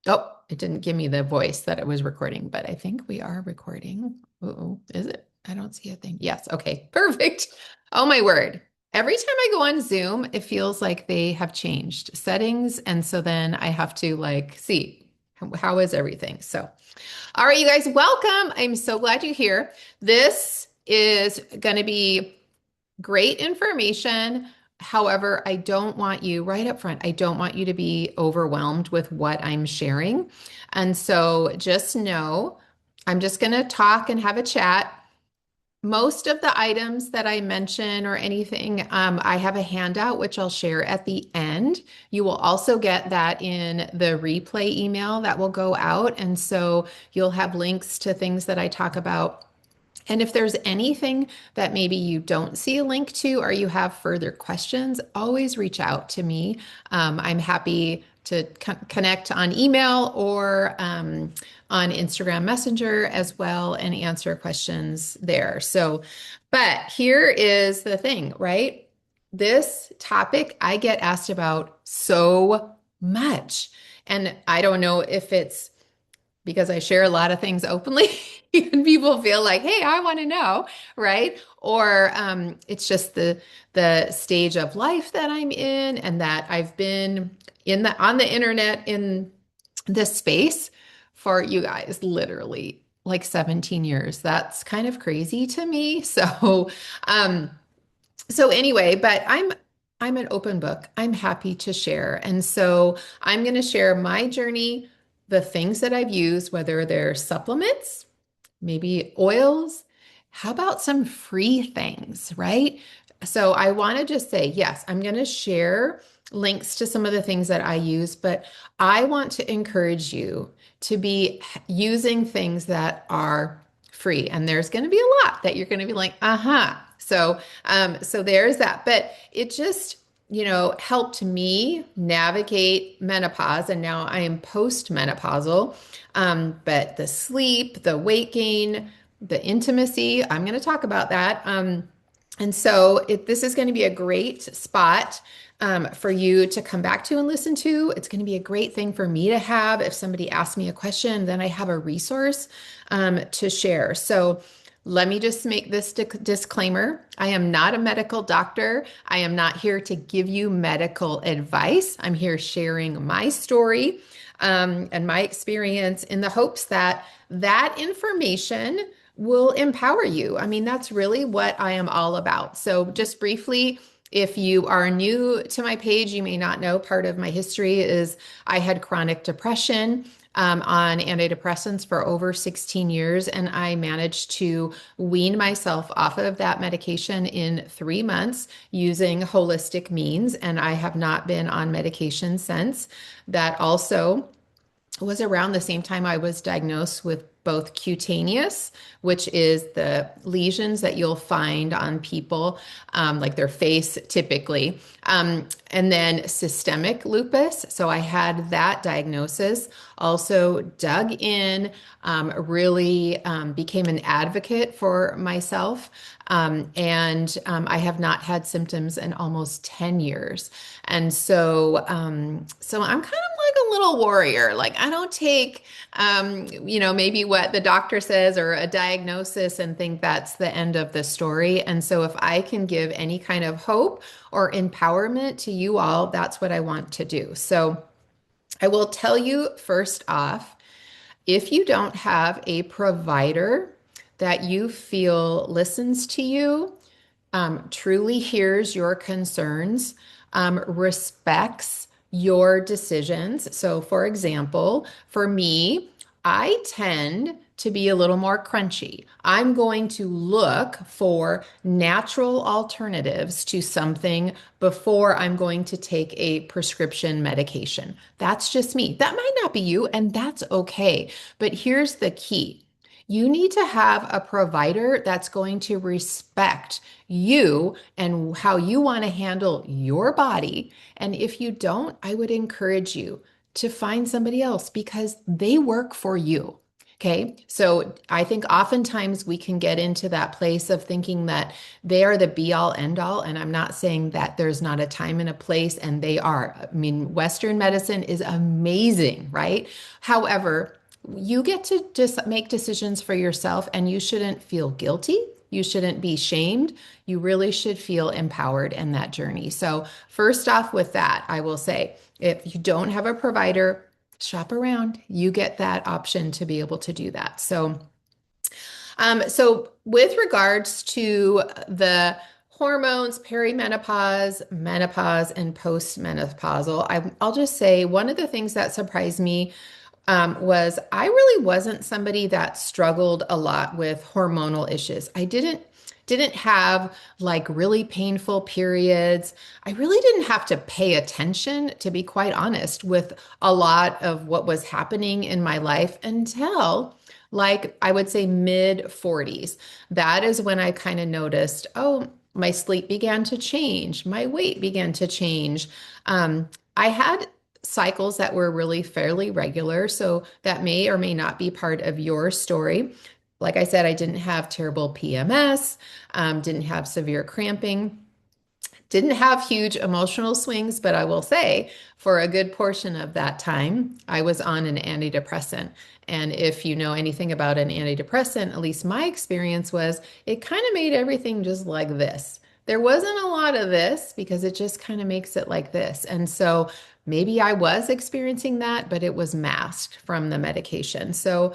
Oh, it didn't give me the voice that it was recording, but I think we are recording. Uh-oh, is it? I don't see a thing. Yes. Okay. Perfect. Oh my word. Every time I go on Zoom, it feels like they have changed settings. And so then I have to like see how is everything. So, all right, you guys, welcome. I'm so glad you're here. This is going to be great information. However, I don't want you right up front, I don't want you to be overwhelmed with what I'm sharing. And so just know I'm just going to talk and have a chat. Most of the items that I mention or anything, I have a handout which I'll share at the end. You will also get that in the replay email that will go out. And so you'll have links to things that I talk about, and if there's anything that maybe you don't see a link to or you have further questions, always reach out to me. I'm happy to connect on email or on Instagram Messenger as well and answer questions there. So, but here is the thing, right? This topic I get asked about so much. And I don't know if it's because I share a lot of things openly and people feel like, hey, I want to know, right? Or it's just the stage of life that I'm in and that I've been in the on the internet in this space for you guys literally like 17 years. That's kind of crazy to me. Um, so anyway, but I'm an open book. I'm happy to share. And so I'm going to share my journey, the things that I've used, whether they're supplements, maybe oils. How about some free things, right? So I want to just say, yes, I'm going to share links to some of the things that I use, but I want to encourage you to be using things that are free. And there's going to be a lot that you're going to be like, uh-huh. So there's that. But it just, helped me navigate menopause. And now I am post-menopausal. But the sleep, the weight gain, the intimacy, I'm going to talk about that. And so this is going to be a great spot for you to come back to and listen to. It's going to be a great thing for me to have. If somebody asks me a question, then I have a resource to share. So let me just make this disclaimer. I am not a medical doctor. I am not here to give you medical advice. I'm here sharing my story and my experience in the hopes that that information will empower you. I mean, that's really what I am all about. So, just briefly, if you are new to my page, you may not know part of my history is I had chronic depression. On antidepressants for over 16 years, and I managed to wean myself off of that medication in 3 months using holistic means, and I have not been on medication since. That also was around the same time I was diagnosed with both cutaneous, which is the lesions that you'll find on people, like their face typically, and then systemic lupus. So I had that diagnosis, also dug in, really became an advocate for myself. And I have not had symptoms in almost 10 years. And so I'm kind of like a little warrior. Like I don't take, maybe what the doctor says or a diagnosis and think that's the end of the story. And so if I can give any kind of hope or empowerment to you all, that's what I want to do. So I will tell you first off, if you don't have a provider that you feel listens to you, truly hears your concerns, respects your decisions. So, for example, for me, I tend to be a little more crunchy. I'm going to look for natural alternatives to something before I'm going to take a prescription medication. That's just me. That might not be you, and that's okay. But here's the key. You need to have a provider that's going to respect you and how you want to handle your body. And if you don't, I would encourage you to find somebody else because they work for you. Okay. So I think oftentimes we can get into that place of thinking that they are the be all end all. And I'm not saying that there's not a time and a place, and they are. I mean, Western medicine is amazing, right? However, you get to just make decisions for yourself, and you shouldn't feel guilty. You shouldn't be shamed. You really should feel empowered in that journey. So, first off, with that, I will say if you don't have a provider, shop around. You get that option to be able to do that. So with regards to the hormones, perimenopause, menopause, and postmenopausal, I'll just say one of the things that surprised me was I really wasn't somebody that struggled a lot with hormonal issues. I didn't have like really painful periods. I really didn't have to pay attention, to be quite honest, with a lot of what was happening in my life until like I would say mid 40s. That is when I kind of noticed, oh, my sleep began to change, my weight began to change. I had cycles that were really fairly regular. So that may or may not be part of your story. Like I said, I didn't have terrible PMS, didn't have severe cramping. Didn't have huge emotional swings, but I will say for a good portion of that time, I was on an antidepressant. And if you know anything about an antidepressant, at least my experience was it kind of made everything just like this. There wasn't a lot of this because it just kind of makes it like this. And so maybe I was experiencing that, but it was masked from the medication. So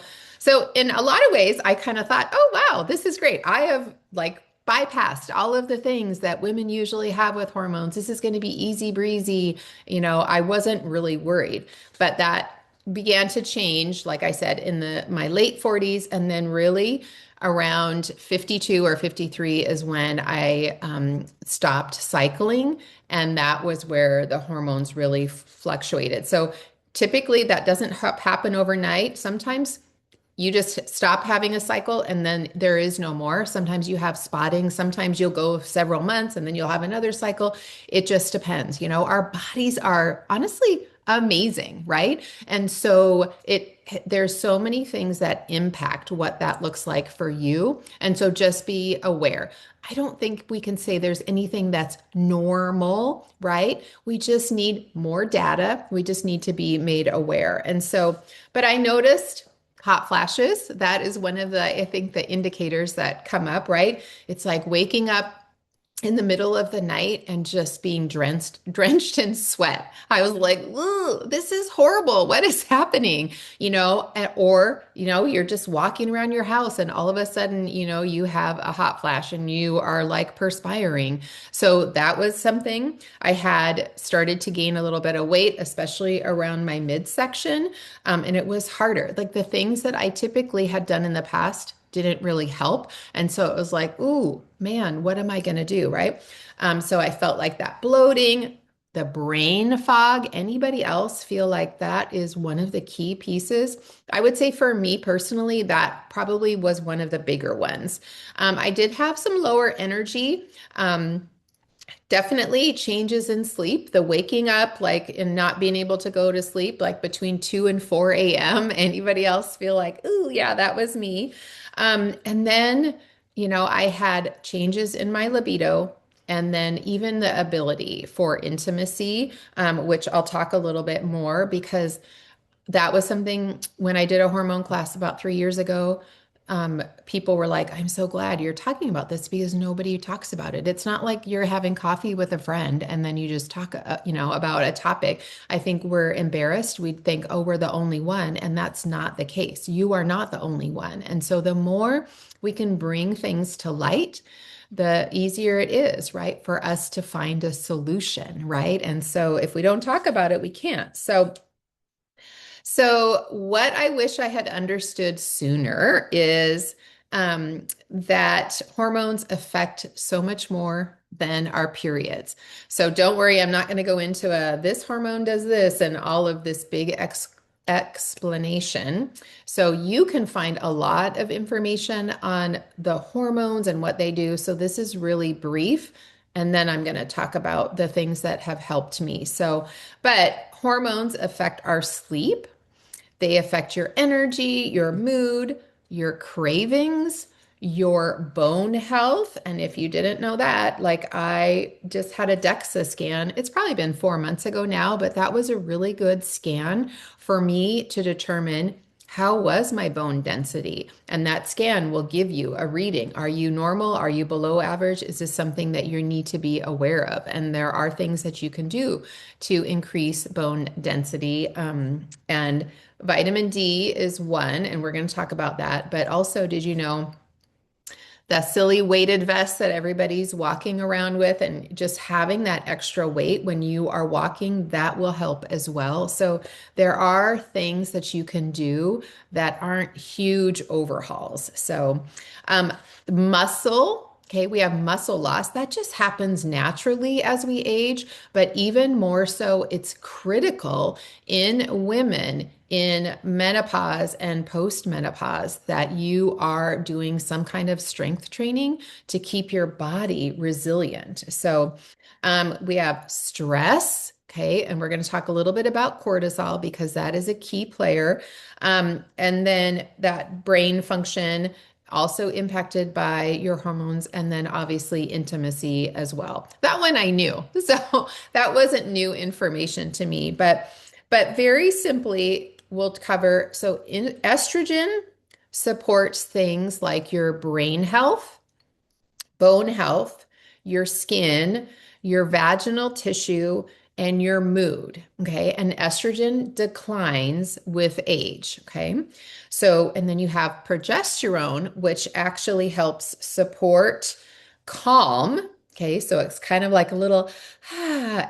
in a lot of ways, I kind of thought, oh, wow, this is great. I have like bypassed all of the things that women usually have with hormones. This is going to be easy breezy. I wasn't really worried, but that began to change, like I said, in my late 40s, and then really around 52 or 53 is when I stopped cycling, and that was where the hormones really fluctuated. So typically that doesn't happen overnight. Sometimes you just stop having a cycle and then there is no more. Sometimes you have spotting. Sometimes you'll go several months and then you'll have another cycle. It just depends. Our bodies are honestly amazing, right? And so there's so many things that impact what that looks like for you. And so just be aware. I don't think we can say there's anything that's normal, right? We just need more data. We just need to be made aware. And so, but I noticed hot flashes. That is one of I think, the indicators that come up, right? It's like waking up in the middle of the night and just being drenched in sweat. I was like, ooh, this is horrible. What is happening? Or, you're just walking around your house and all of a sudden, you have a hot flash and you are like perspiring. So that was something. I had started to gain a little bit of weight, especially around my midsection. And it was harder. Like the things that I typically had done in the past didn't really help. And so it was like, ooh, man, what am I going to do? Right. So I felt like that bloating, the brain fog. Anybody else feel like that is one of the key pieces? I would say for me personally, that probably was one of the bigger ones. I did have some lower energy. Definitely changes in sleep, the waking up, like, and not being able to go to sleep, like between 2 and 4 a.m. Anybody else feel like, ooh, yeah, that was me. And then, I had changes in my libido, and then even the ability for intimacy, which I'll talk a little bit more because that was something when I did a hormone class about 3 years ago. People were like, I'm so glad you're talking about this because nobody talks about it. It's not like you're having coffee with a friend and then you just talk, about a topic. I think we're embarrassed. We think, oh, we're the only one. And that's not the case. You are not the only one. And so the more we can bring things to light, the easier it is, right, for us to find a solution, right? And so if we don't talk about it, we can't. So, what I wish I had understood sooner is that hormones affect so much more than our periods. So, don't worry, I'm not going to go into this hormone does this and all of this big explanation. So, you can find a lot of information on the hormones and what they do. So, this is really brief. And then I'm going to talk about the things that have helped me. But hormones affect our sleep. They affect your energy, your mood, your cravings, your bone health. And if you didn't know that, like I just had a DEXA scan. It's probably been 4 months ago now, but that was a really good scan for me to determine how was my bone density. And that scan will give you a reading. Are you normal? Are you below average? Is this something that you need to be aware of? And there are things that you can do to increase bone density. And vitamin D is one, and we're going to talk about that. But also, did you know the silly weighted vest that everybody's walking around with, and just having that extra weight when you are walking, that will help as well. So there are things that you can do that aren't huge overhauls. So um, muscle. Okay, we have muscle loss. That just happens naturally as we age, but even more so, it's critical in women in menopause and post-menopause that you are doing some kind of strength training to keep your body resilient. So we have stress. Okay, and we're going to talk a little bit about cortisol because that is a key player. And then that brain function also impacted by your hormones, and then obviously intimacy as well. That one I knew. So that wasn't new information to me, but very simply we'll cover so in estrogen supports things like your brain health, bone health, your skin, your vaginal tissue, and your mood. Okay. And estrogen declines with age. Okay. So, and then you have progesterone, which actually helps support calm. Okay. So it's kind of like a little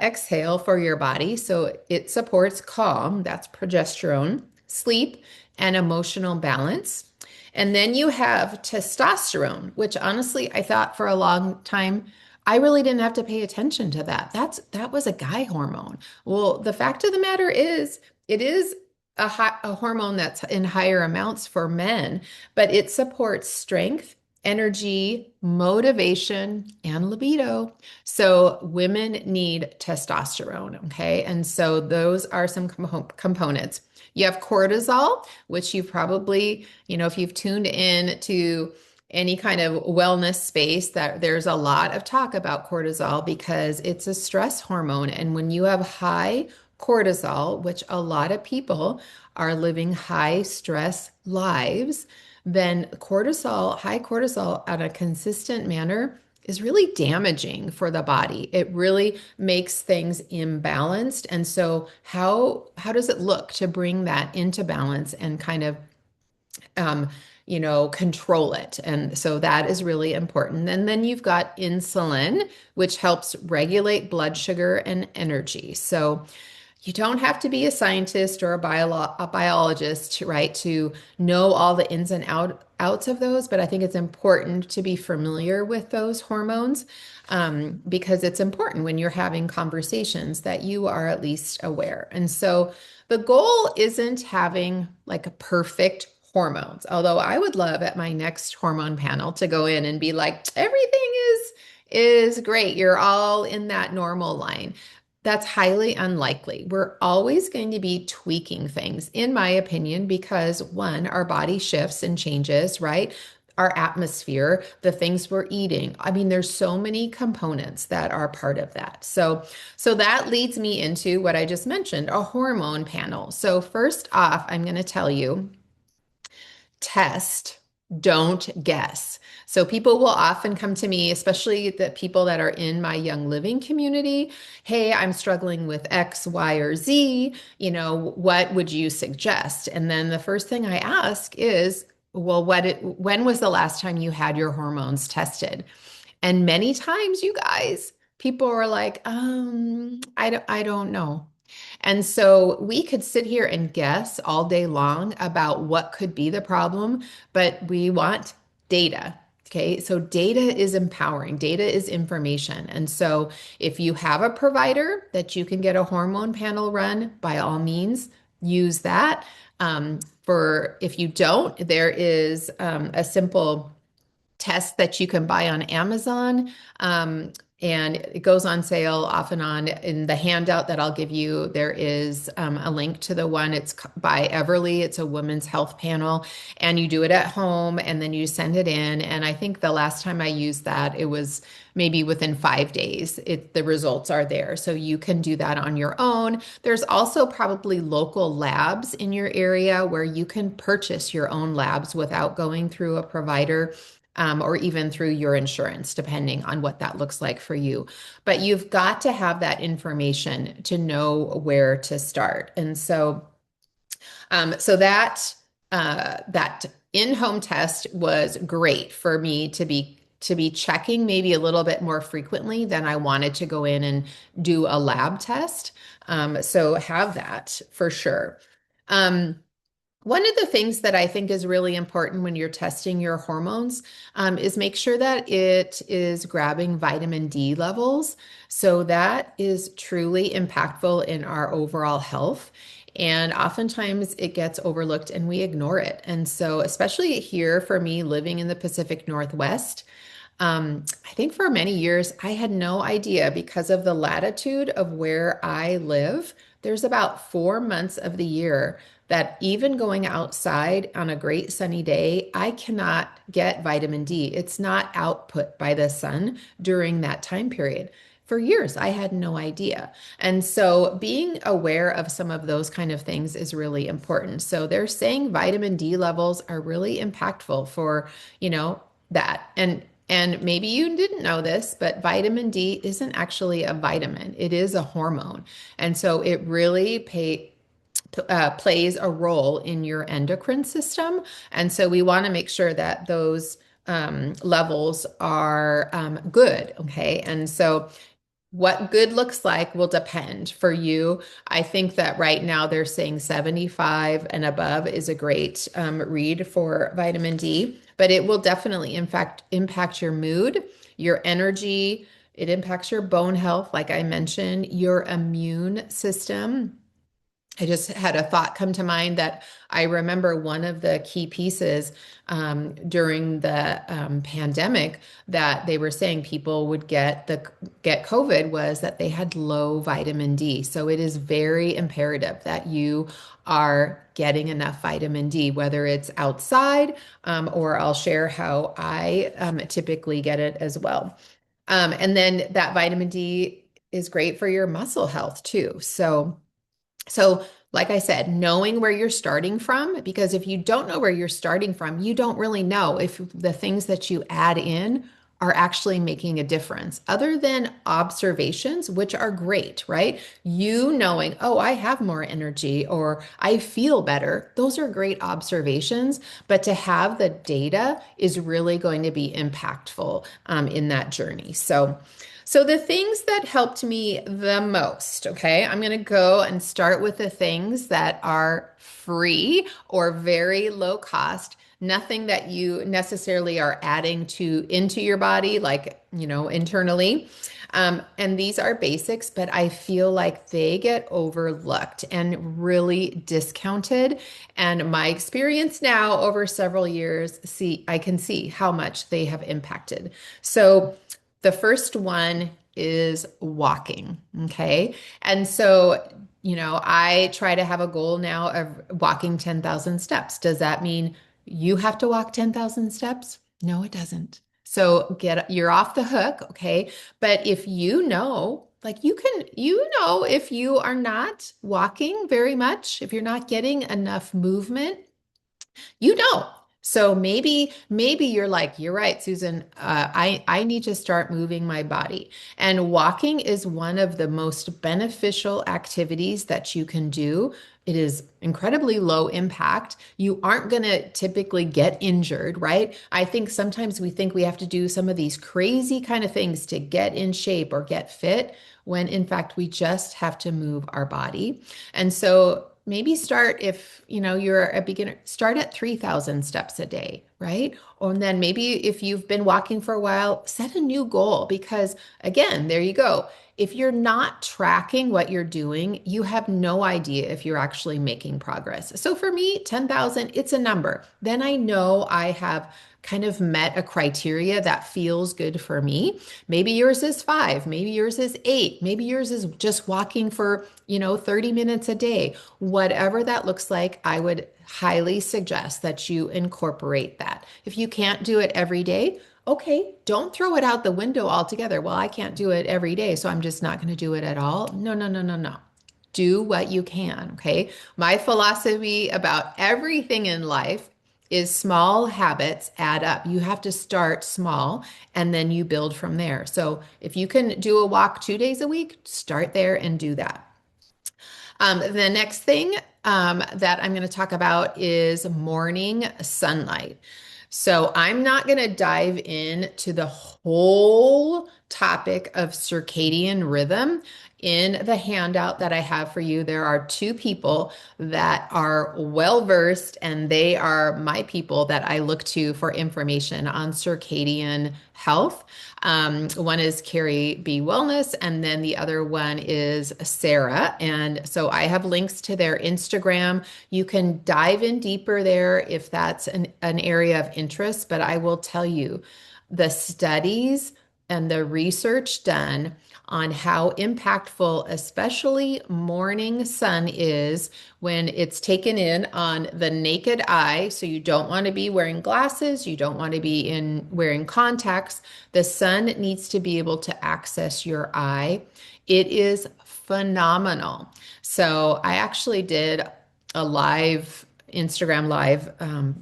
exhale for your body. So it supports calm. That's progesterone, sleep, and emotional balance. And then you have testosterone, which honestly, I thought for a long time, I really didn't have to pay attention to that. That was a guy hormone. Well, the fact of the matter is, it is a hormone that's in higher amounts for men, but it supports strength, energy, motivation, and libido. So women need testosterone, okay? And so those are some components. You have cortisol, which you've probably, if you've tuned in to any kind of wellness space, that there's a lot of talk about cortisol because it's a stress hormone. And when you have high cortisol, which a lot of people are living high stress lives, then high cortisol on a consistent manner is really damaging for the body. It really makes things imbalanced. And so how does it look to bring that into balance and kind of um, control it? And so that is really important. And then you've got insulin, which helps regulate blood sugar and energy. So you don't have to be a scientist or a biologist, right, to know all the ins and outs of those, but I think it's important to be familiar with those hormones because it's important when you're having conversations that you are at least aware. And so the goal isn't having like a perfect hormones, although I would love at my next hormone panel to go in and be like, everything is great. You're all in that normal line. That's highly unlikely. We're always going to be tweaking things, in my opinion, because one, our body shifts and changes, right? Our atmosphere, the things we're eating. I mean, there's so many components that are part of that. So that leads me into what I just mentioned, a hormone panel. So first off, I'm going to tell you, test, don't guess. So people will often come to me, especially the people that are in my Young Living community. Hey, I'm struggling with X, Y, or Z. What would you suggest? And then the first thing I ask is, well, when was the last time you had your hormones tested? And many times, you guys, people are like, I don't know. And so we could sit here and guess all day long about what could be the problem, but we want data. Okay, so data is empowering, data is information. And so if you have a provider that you can get a hormone panel run, by all means, use that. For if you don't, there is a simple test that you can buy on Amazon. And it goes on sale off and on. In the handout that I'll give you, there is a link to the one. It's by Everly. It's a women's health panel, and you do it at home, and then you send it in. And I think the last time I used that, it was maybe within 5 days. The results are there, so you can do that on your own. There's also probably local labs in your area where you can purchase your own labs without going through a provider or even through your insurance, depending on what that looks like for you. But you've got to have that information to know where to start. And so that in-home test was great for me to be checking maybe a little bit more frequently than I wanted to go in and do a lab test. So have that for sure. Um, One of the things that I think is really important when you're testing your hormones is make sure that it is grabbing vitamin D levels. So that is truly impactful in our overall health. And oftentimes it gets overlooked and we ignore it. And so, especially here for me living in the Pacific Northwest, I think for many years I had no idea because of the latitude of where I live. There's about 4 months of the year that even going outside on a great sunny day, I cannot get vitamin D. It's not output by the sun during that time period. For years, I had no idea. And so being aware of some of those kind of things is really important. So they're saying vitamin D levels are really impactful for, that. And maybe you didn't know this, but vitamin D isn't actually a vitamin. It is a hormone. And so it really plays a role in your endocrine system. And so we want to make sure that those levels are good. Okay. And so what good looks like will depend for you. I think that right now they're saying 75 and above is a great read for vitamin D, but it will definitely, in fact, impact your mood, your energy. It impacts your bone health, like I mentioned, your immune system. I just had a thought come to mind that I remember one of the key pieces during the pandemic that they were saying people would get COVID was that they had low vitamin D. So it is very imperative that you are getting enough vitamin D, whether it's outside or I'll share how I typically get it as well. And then that vitamin D is great for your muscle health too. So, like I said, knowing where you're starting from, because if you don't know where you're starting from, you don't really know if the things that you add in are actually making a difference, other than observations, which are great, right? You knowing, oh, I have more energy or I feel better. Those are great observations, but to have the data is really going to be impactful in that journey. So the things that helped me the most, okay, I'm going to go and start with the things that are free or very low cost, nothing that you necessarily are adding to into your body, like, internally. And these are basics, but I feel like they get overlooked and really discounted. And my experience now over several years, I can see how much they have impacted. So the first one is walking. Okay. And so, I try to have a goal now of walking 10,000 steps. Does that mean you have to walk 10,000 steps? No, it doesn't. So you're off the hook. Okay. But if like if you are not walking very much, if you're not getting enough movement, you don't. So maybe you're like, you're right, Susan. I need to start moving my body. And walking is one of the most beneficial activities that you can do. It is incredibly low impact. You aren't going to typically get injured, right? I think sometimes we think we have to do some of these crazy kind of things to get in shape or get fit, when in fact we just have to move our body. And so maybe start, if you're a beginner, start at 3,000 steps a day, right? Or then maybe if you've been walking for a while, set a new goal, because again, there you go. If you're not tracking what you're doing, you have no idea if you're actually making progress. So for me, 10,000, it's a number. Then I know I have kind of met a criteria that feels good for me. Maybe yours is 5, maybe yours is 8, maybe yours is just walking for, 30 minutes a day. Whatever that looks like, I would highly suggest that you incorporate that. If you can't do it every day, okay, don't throw it out the window altogether. Well, I can't do it every day, so I'm just not going to do it at all. No, no, no, no, no. Do what you can, okay? My philosophy about everything in life is small habits add up. You have to start small and then you build from there. So if you can do a walk 2 days a week, start there and do that. The next thing that I'm going to talk about is morning sunlight. So I'm not going to dive into the whole topic of circadian rhythm. In the handout that I have for you, there are two people that are well versed, and they are my people that I look to for information on circadian health. One is Carrie B. Wellness, and then the other one is Sarah. And so I have links to their Instagram. You can dive in deeper there if that's an area of interest. But I will tell you, the studies and the research done on how impactful, especially morning sun is when it's taken in on the naked eye. So you don't want to be wearing glasses, you don't want to be in wearing contacts. The sun needs to be able to access your eye. It is phenomenal. So I actually did a live Instagram live.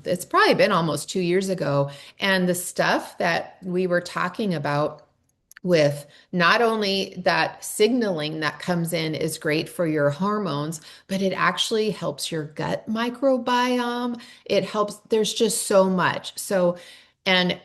It's probably been almost 2 years ago. And the stuff that we were talking about with not only that signaling that comes in is great for your hormones, but it actually helps your gut microbiome. It helps, there's just so much. So, and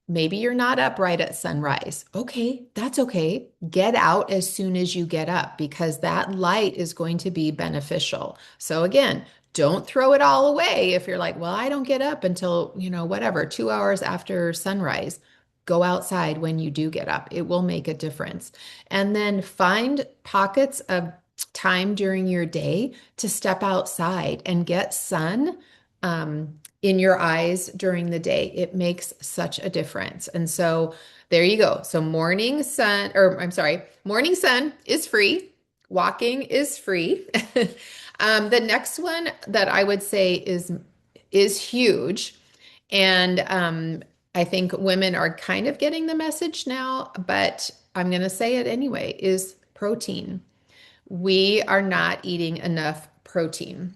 maybe you're not up right at sunrise. Okay, that's okay. Get out as soon as you get up because that light is going to be beneficial. So again, don't throw it all away if you're like, well, I don't get up until, whatever, 2 hours after sunrise. Go outside when you do get up. It will make a difference. And then find pockets of time during your day to step outside and get sun. In your eyes during the day. It makes such a difference. And so there you go. So morning sun, or I'm sorry, morning sun is free. Walking is free. The next one that I would say is huge. And I think women are kind of getting the message now, but I'm going to say it anyway, is protein. We are not eating enough protein.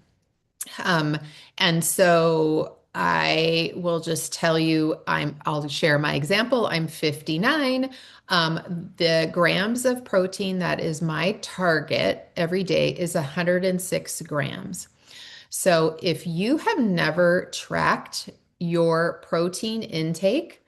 Um, and so I will just tell you, I'll share my example. I'm 59. The grams of protein that is my target every day is 106 grams. So if you have never tracked your protein intake,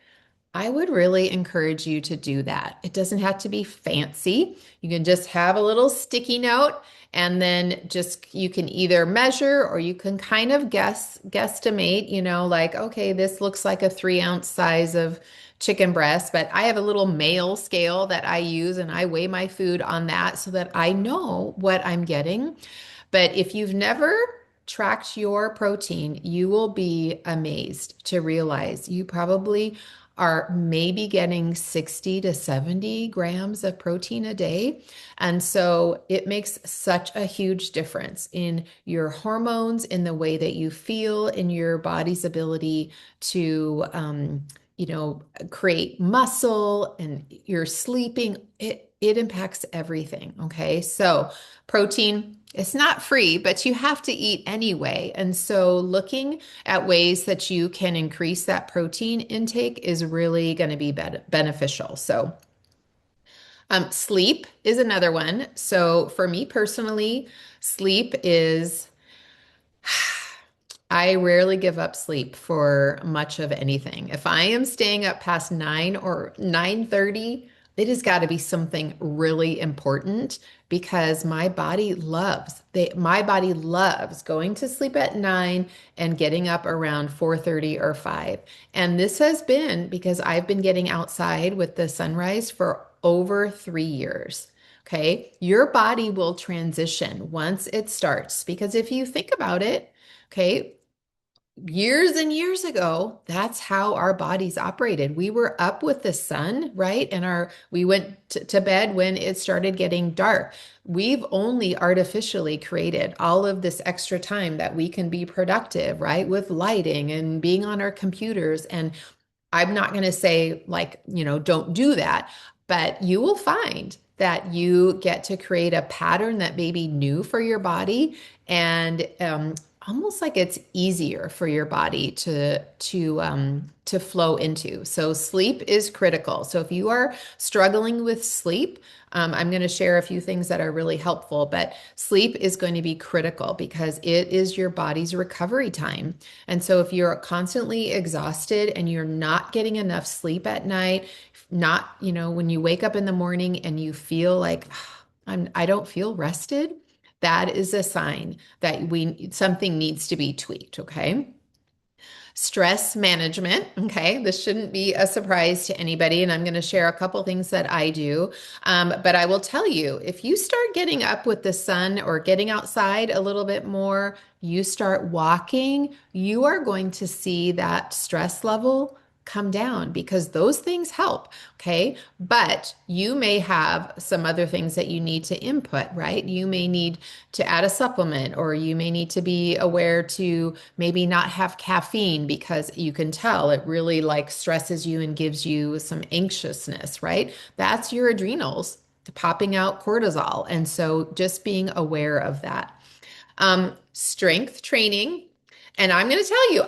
I would really encourage you to do that. It doesn't have to be fancy. You can just have a little sticky note and then just you can either measure or you can kind of guesstimate, like, okay, this looks like a 3 ounce size of chicken breast, but I have a little male scale that I use and I weigh my food on that so that I know what I'm getting. But if you've never tracked your protein, you will be amazed to realize you probably are maybe getting 60 to 70 grams of protein a day. And so it makes such a huge difference in your hormones, in the way that you feel, in your body's ability to, create muscle and your sleeping. It impacts everything. Okay. So protein, it's not free, but you have to eat anyway. And so looking at ways that you can increase that protein intake is really going to be beneficial. So sleep is another one. So for me personally, sleep is I rarely give up sleep for much of anything. If I am staying up past 9 or 9:30, it has got to be something really important because my body loves going to sleep at 9 and getting up around 4:30 or 5. And this has been because I've been getting outside with the sunrise for over 3 years. Okay. Your body will transition once it starts because if you think about it, okay, years and years ago, that's how our bodies operated. We were up with the sun, right? And we went to bed when it started getting dark. We've only artificially created all of this extra time that we can be productive, right? With lighting and being on our computers. And I'm not going to say, like, don't do that, but you will find that you get to create a pattern that may be new for your body, and almost like it's easier for your body to flow into. So sleep is critical. So if you are struggling with sleep, I'm going to share a few things that are really helpful, but sleep is going to be critical because it is your body's recovery time. And so if you're constantly exhausted and you're not getting enough sleep at night, not, when you wake up in the morning and you feel like I don't feel rested, that is a sign that something needs to be tweaked, okay? Stress management. Okay. This shouldn't be a surprise to anybody. And I'm going to share a couple things that I do. But I will tell you, if you start getting up with the sun or getting outside a little bit more, you start walking, you are going to see that stress level come down because those things help. Okay. But you may have some other things that you need to input, right? You may need to add a supplement, or you may need to be aware to maybe not have caffeine because you can tell it really like stresses you and gives you some anxiousness, right? That's your adrenals popping out cortisol. And so just being aware of that. Strength training. And I'm going to tell you,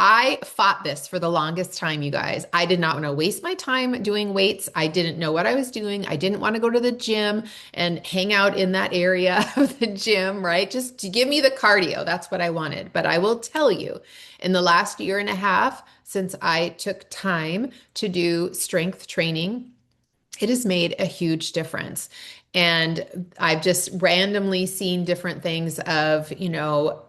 I fought this for the longest time, you guys. I did not want to waste my time doing weights. I didn't know what I was doing. I didn't want to go to the gym and hang out in that area of the gym, right? Just to give me the cardio. That's what I wanted. But I will tell you, in the last year and a half, since I took time to do strength training, it has made a huge difference. And I've just randomly seen different things of,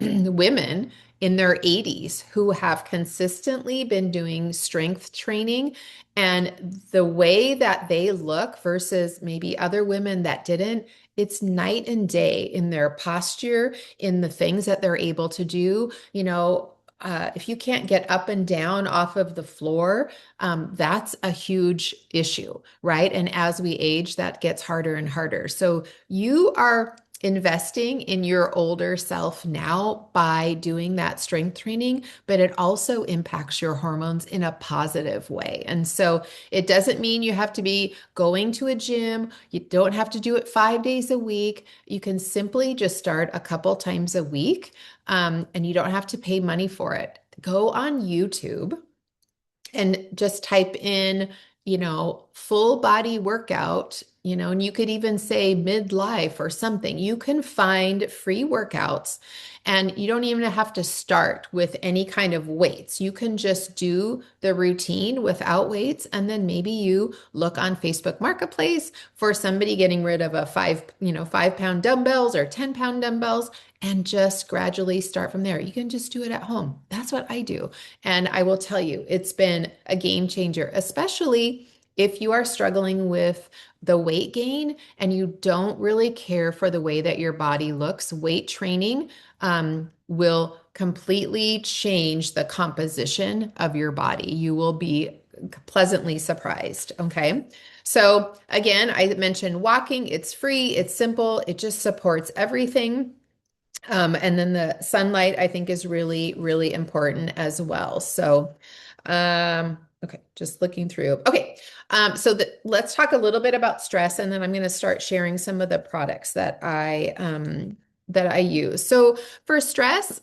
women in their 80s who have consistently been doing strength training. And the way that they look versus maybe other women that didn't, it's night and day in their posture, in the things that they're able to do. If you can't get up and down off of the floor, that's a huge issue, right? And as we age, that gets harder and harder. So you are investing in your older self now by doing that strength training, but it also impacts your hormones in a positive way. And so it doesn't mean you have to be going to a gym. You don't have to do it 5 days a week. You can simply just start a couple times a week, and you don't have to pay money for it. Go on YouTube and just type in, full body workout, and you could even say midlife or something. You can find free workouts, and you don't even have to start with any kind of weights. You can just do the routine without weights. And then maybe you look on Facebook Marketplace for somebody getting rid of a 5 pound dumbbells or 10-pound dumbbells, and just gradually start from there. You can just do it at home. That's what I do. And I will tell you, it's been a game changer, especially if you are struggling with the weight gain and you don't really care for the way that your body looks. Weight training will completely change the composition of your body. You will be pleasantly surprised. Okay. So again, I mentioned walking. It's free, it's simple, it just supports everything. And then the sunlight, I think, is really, really important as well. So, okay, just looking through. Okay, let's talk a little bit about stress, and then I'm going to start sharing some of the products that I use. So for stress,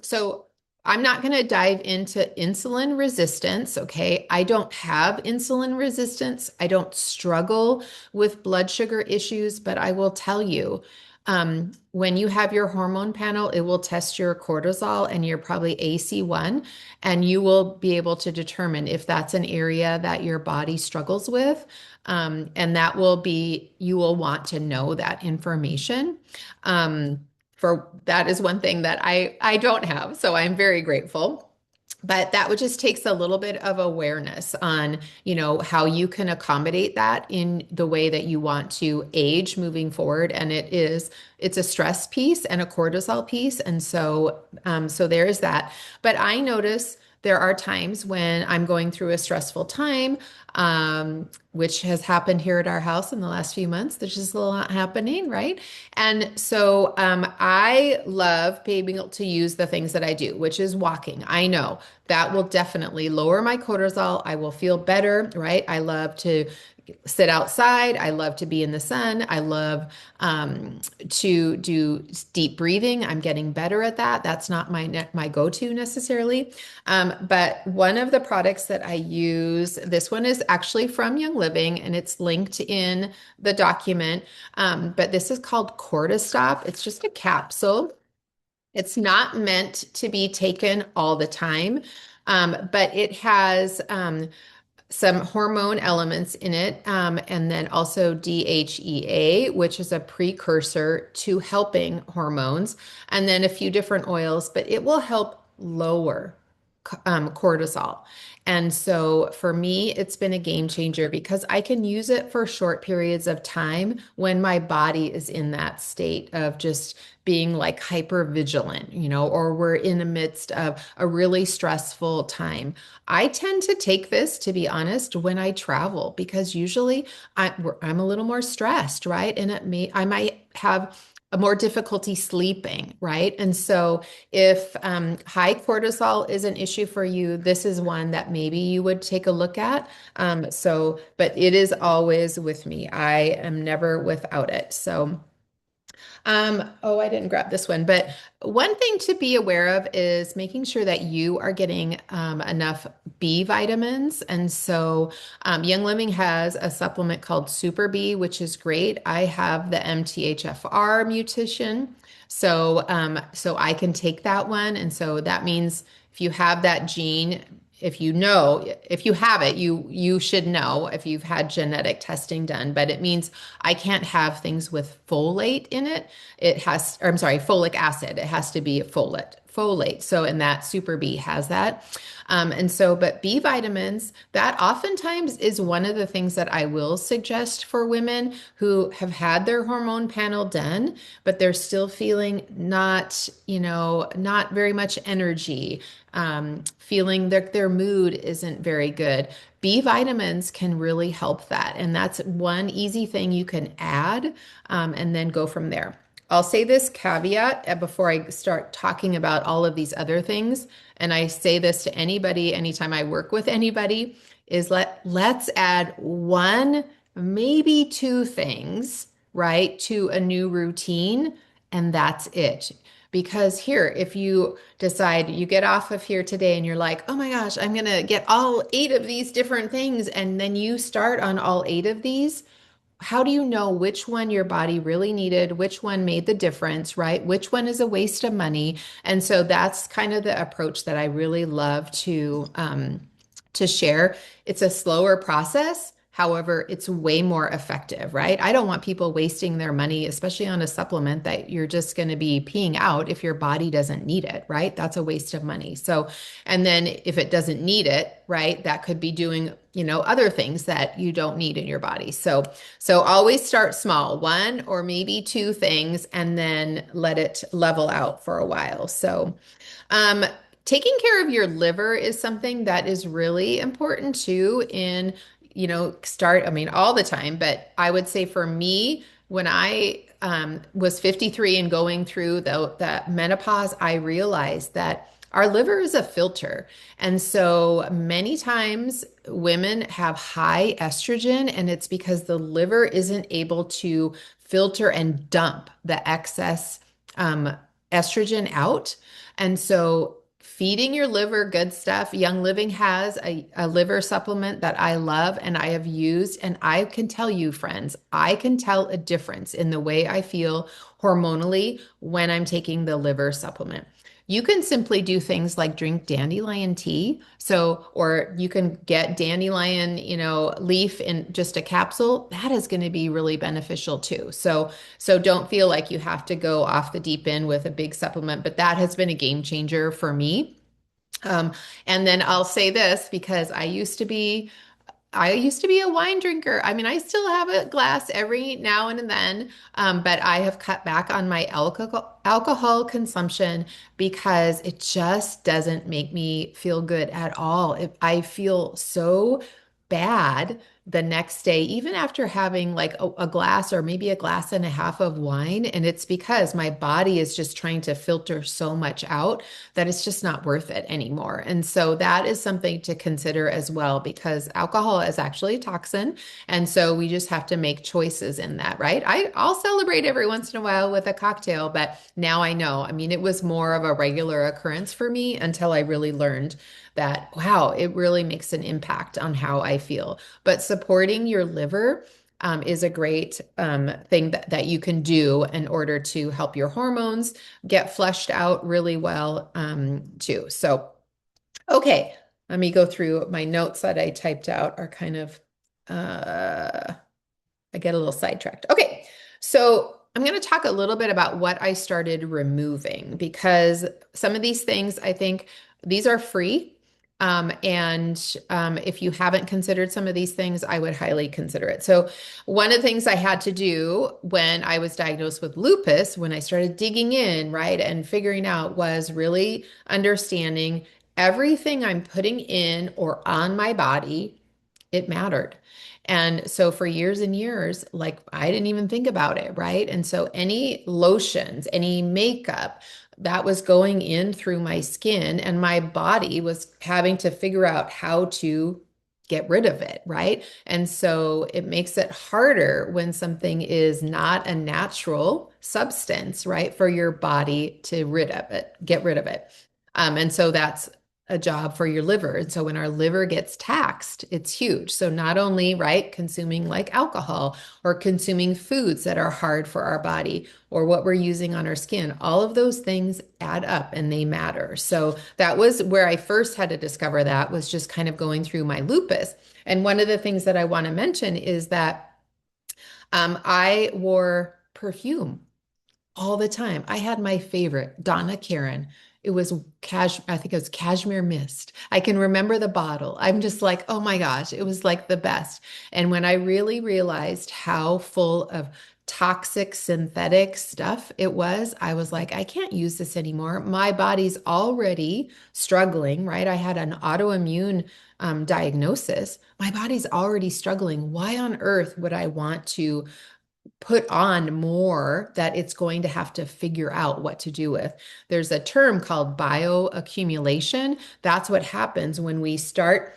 I'm not going to dive into insulin resistance. Okay, I don't have insulin resistance. I don't struggle with blood sugar issues, but I will tell you. When you have your hormone panel, it will test your cortisol and your probably AC1, and you will be able to determine if that's an area that your body struggles with. And you will want to know that information. For that is one thing that I don't have, so I'm very grateful. But that would just takes a little bit of awareness on, how you can accommodate that in the way that you want to age moving forward. And it's a stress piece and a cortisol piece. And so there is that. But I notice there are times when I'm going through a stressful time, which has happened here at our house in the last few months. There's just a lot happening, right? And so I love being able to use the things that I do, which is walking. I know that will definitely lower my cortisol. I will feel better, right? I love to sit outside. I love to be in the sun. I love to do deep breathing. I'm getting better at that. That's not my go-to necessarily. But one of the products that I use, this one is actually from Young Living, and it's linked in the document. But this is called Cortistop. It's just a capsule. It's not meant to be taken all the time, but it has some hormone elements in it, and then also DHEA, which is a precursor to helping hormones, and then a few different oils, but it will help lower cortisol. And so for me, it's been a game changer because I can use it for short periods of time when my body is in that state of just being like hyper vigilant, or we're in the midst of a really stressful time. I tend to take this, to be honest, when I travel because usually I'm a little more stressed, right? And I might have a more difficulty sleeping, right? And so if high cortisol is an issue for you, this is one that maybe you would take a look at. But it is always with me. I am never without it. So. Oh, I didn't grab this one, but one thing to be aware of is making sure that you are getting enough B vitamins. And so, Young Living has a supplement called Super B, which is great. I have the MTHFR mutation, so I can take that one. And so that means if you have that gene, if you have it, you should know if you've had genetic testing done, but it means I can't have things with folate in it. Or I'm sorry, folic acid. It has to be folate. So, and that Super B has that. But B vitamins, that oftentimes is one of the things that I will suggest for women who have had their hormone panel done, but they're still feeling not very much energy, feeling that their mood isn't very good. B vitamins can really help that. And that's one easy thing you can add, and then go from there. I'll say this caveat before I start talking about all of these other things. And I say this to anybody, anytime I work with anybody, is let's add one, maybe two things, right, to a new routine, and that's it. Because here, if you decide you get off of here today and you're like, oh my gosh, I'm going to get all 8 of these different things, and then you start on all 8 of these, how do you know which one your body really needed, which one made the difference, right? Which one is a waste of money? And so that's kind of the approach that I really love to share. It's a slower process. However, it's way more effective, right? I don't want people wasting their money, especially on a supplement that you're just going to be peeing out if your body doesn't need it, right? That's a waste of money. So, and then if it doesn't need it, right, that could be doing, other things that you don't need in your body. So always start small, one or maybe two things, and then let it level out for a while. So, um, taking care of your liver is something that is really important too I mean, all the time, but I would say for me, when I was 53 and going through the menopause, I realized that our liver is a filter. And so many times women have high estrogen, and it's because the liver isn't able to filter and dump the excess um, estrogen out. And so feeding your liver good stuff. Young Living has a liver supplement that I love and I have used. And I can tell you, friends, I can tell a difference in the way I feel hormonally when I'm taking the liver supplement. You can simply do things like drink dandelion tea. Or you can get dandelion, leaf in just a capsule. That is going to be really beneficial too. So don't feel like you have to go off the deep end with a big supplement, but that has been a game changer for me. Um, and then I'll say this because I used to be a wine drinker. I mean, I still have a glass every now and then, but I have cut back on my alcohol consumption because it just doesn't make me feel good at all. I feel so bad the next day, even after having like a glass or maybe a glass and a half of wine. And it's because my body is just trying to filter so much out that it's just not worth it anymore. And so that is something to consider as well, because alcohol is actually a toxin. And so we just have to make choices in that, right? I'll celebrate every once in a while with a cocktail, but now I know. I mean, it was more of a regular occurrence for me until I really learned that, wow, it really makes an impact on how I feel. But supporting your liver is a great thing that you can do in order to help your hormones get flushed out really well too. So, okay, let me go through my notes that I typed out are kind of, uh, I get a little sidetracked. Okay, so I'm going to talk a little bit about what I started removing because some of these things I think these are free. And if you haven't considered some of these things, I would highly consider it. So, one of the things I had to do when I was diagnosed with lupus, when I started digging in, right, and figuring out was really understanding everything I'm putting in or on my body, it mattered. And so for years and years, like I didn't even think about it, right? And so any lotions, any makeup that was going in through my skin and my body was having to figure out how to get rid of it, right? And so it makes it harder when something is not a natural substance, right? For your body to get rid of it. And so that's a job for your liver. And so when our liver gets taxed, it's huge. So not only, right, consuming like alcohol or consuming foods that are hard for our body or what we're using on our skin, all of those things add up and they matter. So that was where I first had to discover that was just kind of going through my lupus. And one of the things that I want to mention is that I wore perfume all the time. I had my favorite, Donna Karan. It was I think it was Cashmere Mist. I can remember the bottle. I'm just like, oh my gosh, it was like the best. And when I really realized how full of toxic synthetic stuff it was, I was like, I can't use this anymore. My body's already struggling, right? I had an autoimmune diagnosis. My body's already struggling. Why on earth would I want to put on more that it's going to have to figure out what to do with? There's a term called bioaccumulation. That's what happens when we start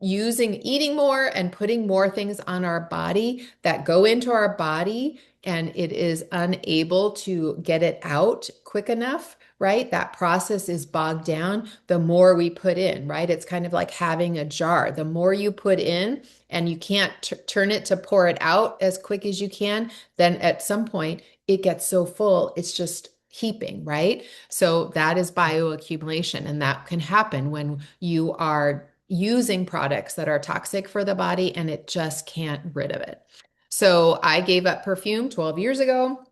eating more and putting more things on our body that go into our body and it is unable to get it out quick enough, right? That process is bogged down the more we put in, right? It's kind of like having a jar. The more you put in and you can't turn it to pour it out as quick as you can, then at some point it gets so full, it's just heaping, right? So that is bioaccumulation, and that can happen when you are using products that are toxic for the body and it just can't rid of it. So I gave up perfume 12 years ago.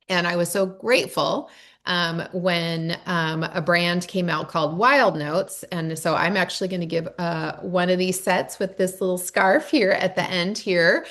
And I was so grateful when a brand came out called Wild Notes. And so I'm actually going to give one of these sets with this little scarf here at the end here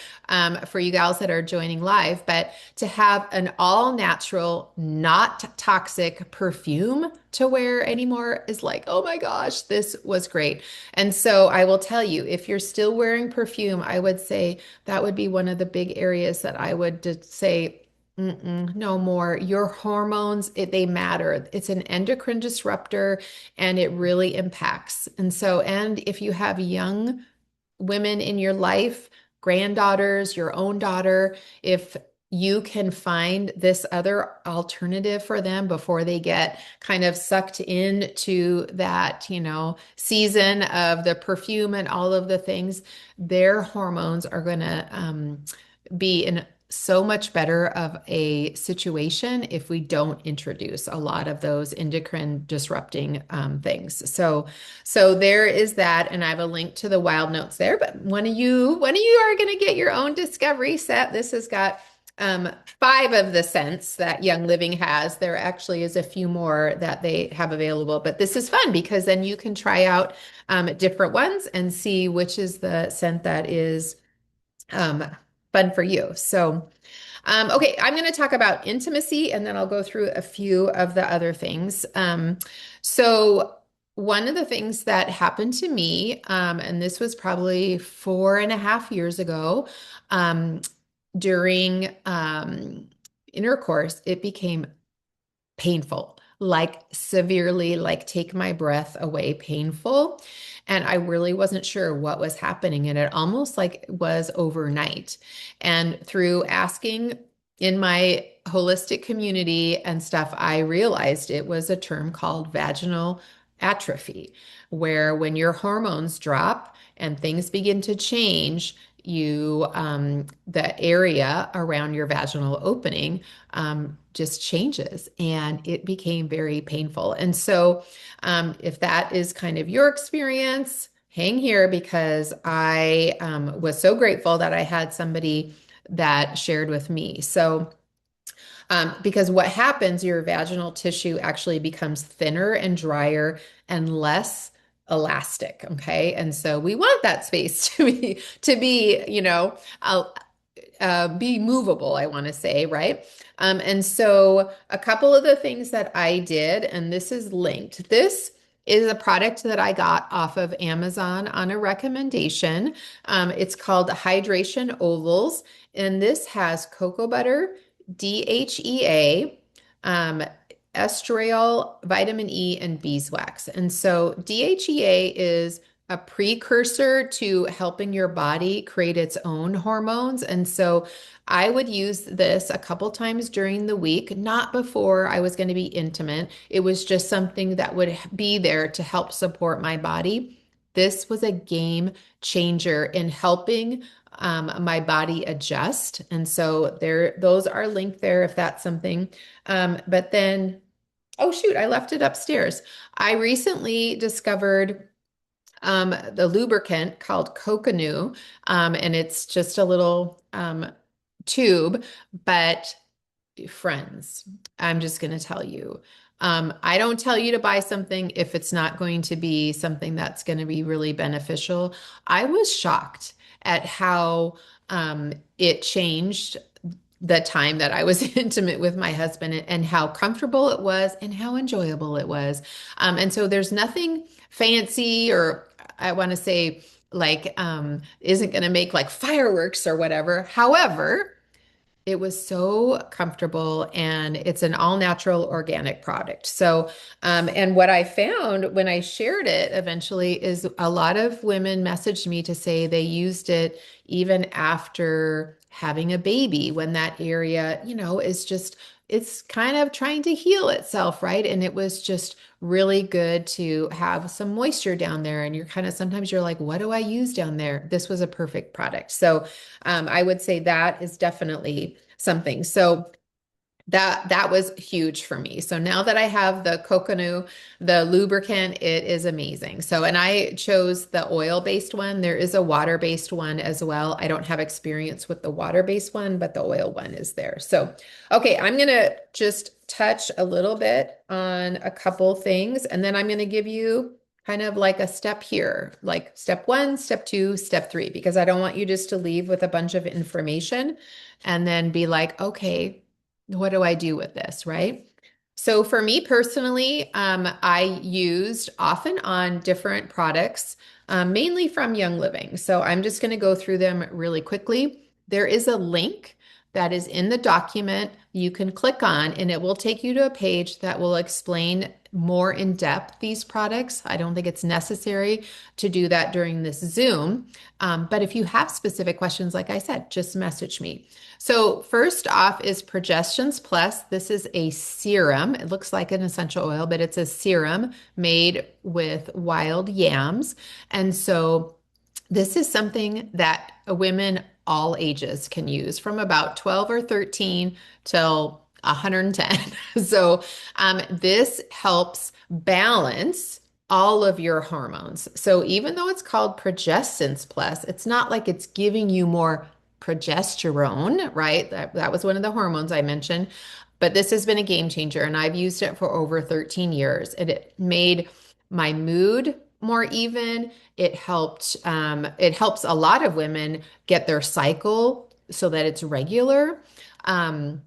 for you gals that are joining live. But to have an all natural, not toxic perfume to wear anymore is like, oh my gosh, this was great. And so I will tell you, if you're still wearing perfume, I would say that would be one of the big areas that I would say, mm-mm, no more. Your hormones, they matter. It's an endocrine disruptor and it really impacts. And so, and if you have young women in your life, granddaughters, your own daughter, if you can find this other alternative for them before they get kind of sucked into that, season of the perfume and all of the things, their hormones are going to be in so much better of a situation if we don't introduce a lot of those endocrine disrupting things. So there is that, and I have a link to the Wild Notes there. But one of you are going to get your own discovery set. This has got um, five of the scents that Young Living has. There actually is a few more that they have available, but this is fun because then you can try out different ones and see which is the scent that is um, fun for you. So, okay, I'm going to talk about intimacy and then I'll go through a few of the other things. So, one of the things that happened to me, and this was probably 4.5 years ago, um, during intercourse, it became painful, like severely, like take my breath away, painful. And I really wasn't sure what was happening. And it almost like was overnight. And through asking in my holistic community and stuff, I realized it was a term called vaginal atrophy, where when your hormones drop and things begin to change, the area around your vaginal opening just changes and it became very painful. And so, if that is kind of your experience, hang here because I was so grateful that I had somebody that shared with me. So, because what happens, your vaginal tissue actually becomes thinner and drier and less elastic. Okay. And so we want that space to be, be movable, I want to say, right? And so a couple of the things that I did, and this is linked. This is a product that I got off of Amazon on a recommendation. It's called Hydration Ovals, and this has cocoa butter, DHEA, um, estriol, vitamin E, and beeswax. And so DHEA is a precursor to helping your body create its own hormones. And so I would use this a couple times during the week, not before I was going to be intimate. It was just something that would be there to help support my body. This was a game changer in helping my body adjust. And so those are linked there if that's something. But then, oh shoot, I left it upstairs. I recently discovered the lubricant called Coconut, and it's just a little tube. But friends, I'm just going to tell you, I don't tell you to buy something if it's not going to be something that's going to be really beneficial. I was shocked at how it changed the time that I was intimate with my husband and how comfortable it was and how enjoyable it was. And so there's nothing fancy or I want to say like isn't going to make like fireworks or whatever. However, it was so comfortable and it's an all natural organic product. So, and what I found when I shared it eventually is a lot of women messaged me to say they used it even after having a baby when that area, is just, it's kind of trying to heal itself, right? And it was just really good to have some moisture down there. And you're kind of sometimes you're like, what do I use down there? This was a perfect product. So, I would say that is definitely something. So that was huge for me. So now that I have the coconut, the lubricant, it is amazing. So, and I chose the oil-based one. There is a water-based one as well. I don't have experience with the water-based one, but the oil one is there. So, okay, I'm going to just touch a little bit on a couple things, and then I'm going to give you kind of like a step here, like step one, step two, step three, because I don't want you just to leave with a bunch of information and then be like, okay, what do I do with this, right? So for me personally, I used often on different products, mainly from Young Living. So I'm just going to go through them really quickly. There is a link that is in the document you can click on, and it will take you to a page that will explain more in depth these products. I don't think it's necessary to do that during this Zoom. But if you have specific questions, like I said, just message me. So first off is Progestins Plus. This is a serum. It looks like an essential oil, but it's a serum made with wild yams. And so this is something that women all ages can use from about 12 or 13 till 110. So this helps balance all of your hormones. So even though it's called Progestins Plus, it's not like it's giving you more progesterone, right? That was one of the hormones I mentioned. But this has been a game changer, and I've used it for over 13 years. It made my mood more even. It helps a lot of women get their cycle so that it's regular. Um,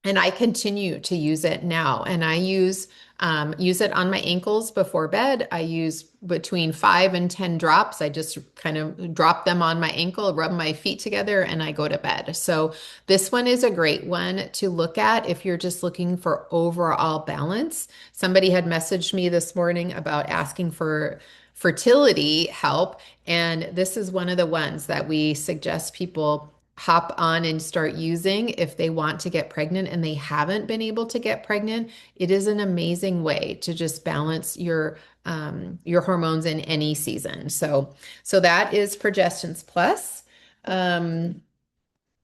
and I continue to use it now. And I use it on my ankles before bed. I use between 5 and 10 drops. I just kind of drop them on my ankle, rub my feet together, and I go to bed. So this one is a great one to look at if you're just looking for overall balance. Somebody had messaged me this morning about asking for fertility help, and this is one of the ones that we suggest people hop on and start using if they want to get pregnant and they haven't been able to get pregnant. It is an amazing way to just balance your hormones in any season. So that is Progestins Plus. Um,